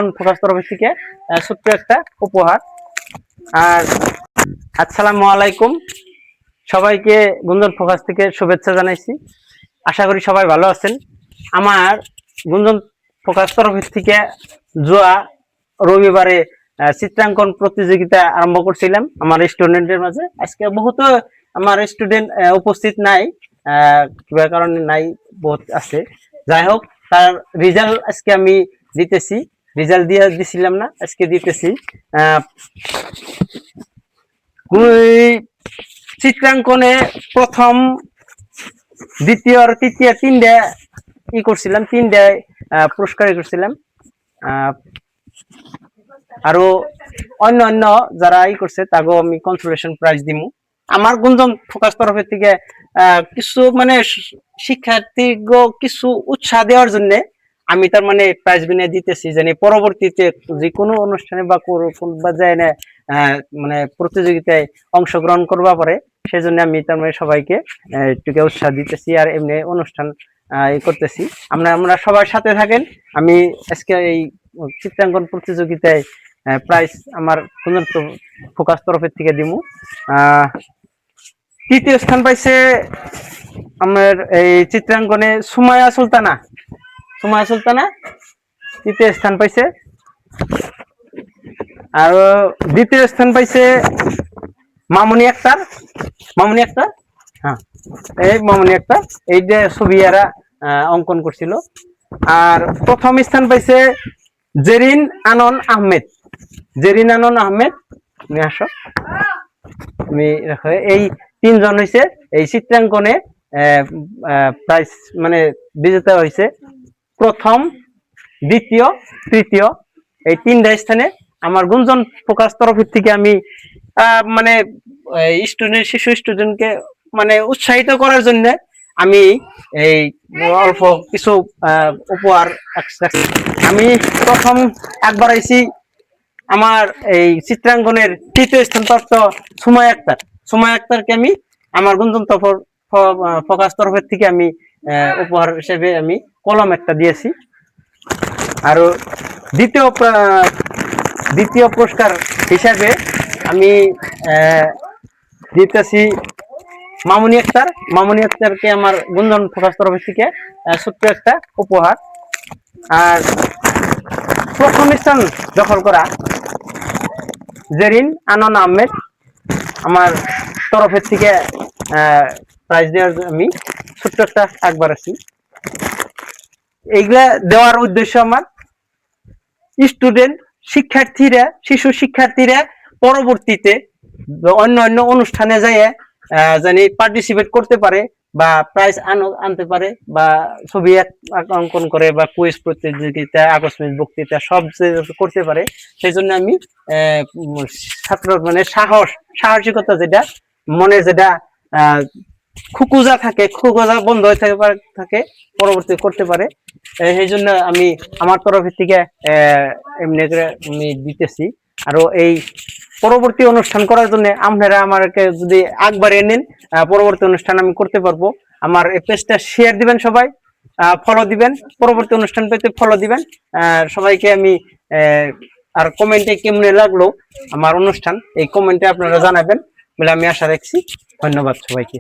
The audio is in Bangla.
গুঞ্জন ফোকাস তরফ থেকে ছোট্ট একটা উপহার। আর আসসালামু আলাইকুম, সবাইকে গুঞ্জন ফোকাস থেকে শুভেচ্ছা জানাইছি। আশা করি সবাই ভালো আছেন। আমার গুঞ্জন ফোকাস তরফ থেকে জোয়া রবিবারে চিত্রাঙ্কন প্রতিযোগিতা আরম্ভ করছিলাম আমার স্টুডেন্টের মাঝে। আজকে বহুত আমার স্টুডেন্ট উপস্থিত নাই, কিবা কারণে নাই, বহুত আছে। যাই হোক, তার রেজাল্ট আজকে আমি দিতেছি। রেজাল্ট দিয়ে দিছিলাম না, আজকে দিতেছি। চিত্রাঙ্কনে প্রথম, দ্বিতীয় আর তৃতীয় তিনটা করছিলাম, তিনটা পুরস্কার করছিলাম। আরো অন্য অন্য যারা করছে তাকেও আমি কনসোলেশন প্রাইজ দিমু। আমার গুঞ্জন ফোকাস তরফের থেকে কিছু মানে শিক্ষার্থী কিছু উৎসাহ দেওয়ার জন্য আমি তার মানে প্রাইজ বিনিয়ে দিতেছি, জানি পরবর্তীতে যে কোনো অনুষ্ঠানে বা যায় না মানে প্রতিযোগিতায় অংশগ্রহণ করবা পারে, সেজন্য আমি তার মানে সবাইকে একটু উৎসাহ দিতেছি আর এমনি অনুষ্ঠান করতেছি। আমরা সবার সাথে থাকেন। আমি আজকে এই চিত্রাঙ্কন প্রতিযোগিতায় প্রাইজ আমার ফোকাস তরফের থেকে দিমু। তৃতীয় স্থান পাইছে আমার এই চিত্রাঙ্কনে সুমাইয়া সুলতানা তৃতীয় স্থান পাইছে। আর দ্বিতীয় স্থান পাইছে মামুনি আক্তার। হ্যাঁ, এই মামুনি আক্তার, এই যে ছবি এরা অঙ্কন করছিল। আর প্রথম স্থান পাইছে জেরিন আনন আহমেদ। তুমি আসো, তুমি রাখো। এই তিনজন হয়েছে এই চিত্রাঙ্কনে প্রাইজ মানে বিজেতা হয়েছে। প্রথম, দ্বিতীয়, তৃতীয়, এই তিনটা স্থানে আমার গুঞ্জন ফোকাস তরফের থেকে আমি মানে শিশু স্টুডেন্টকে মানে উৎসাহিত করার জন্য আমি এই অল্প কিছু উপহার। আমি প্রথম একবার আইছি আমার এই চিত্রাঙ্কনের তৃতীয় স্থান প্রাপ্ত সুমাইয়া আক্তারকে আমি আমার গুঞ্জন ফোকাস তরফের থেকে আমি উপহার হিসেবে আমি কলম একটা দিয়েছি। আর দ্বিতীয় পুরস্কার হিসাবে আমি দিতেছি মামুনি আক্তারকে আমার গুঞ্জন ফোকাস তরফের থেকে ছোট্ট একটা উপহার। আর প্রথম স্থান দখল করা জেরিন আনন আহমেদ, আমার তরফের থেকে প্রাইজ দেওয়ার আমি ছোট্ট একটা একবার আছি। এইগুলা দেওয়ার উদ্দেশ্য আমার স্টুডেন্ট শিশু শিক্ষার্থীরা পরবর্তীতে অন্য অন্য অনুষ্ঠানে যায় জানি পার্টিসিপেট করতে পারে বা প্রাইজ আনতে পারে, বা ছবি অঙ্কন করে বা কুইজ প্রতিযোগিতা, আকস্মিক বক্তৃতা সব করতে পারে। সেই জন্য আমি ছাত্র মানে সাহসিকতা যেটা মনে যেটা খুকুজা বন্ধ হয়ে থাকে পরবর্তী করতে পারে। সেই জন্য আমি আমার তরফের থেকে এমনি করে আমি দিতেছি। আরো এই পরবর্তী অনুষ্ঠান করার জন্য আপনারা আমাকে যদি একবার এনেন, পরবর্তী অনুষ্ঠান আমি করতে পারবো। আমার এই পেজটা শেয়ার দিবেন, সবাই ফলো দিবেন, পরবর্তী অনুষ্ঠান পেতে ফলো দিবেন সবাইকে। আমি আর কমেন্টে কেমন লাগলো আমার অনুষ্ঠান, এই কমেন্টে আপনারা জানাবেন বলে আমি আশা রাখছি। ধন্যবাদ সবাইকে।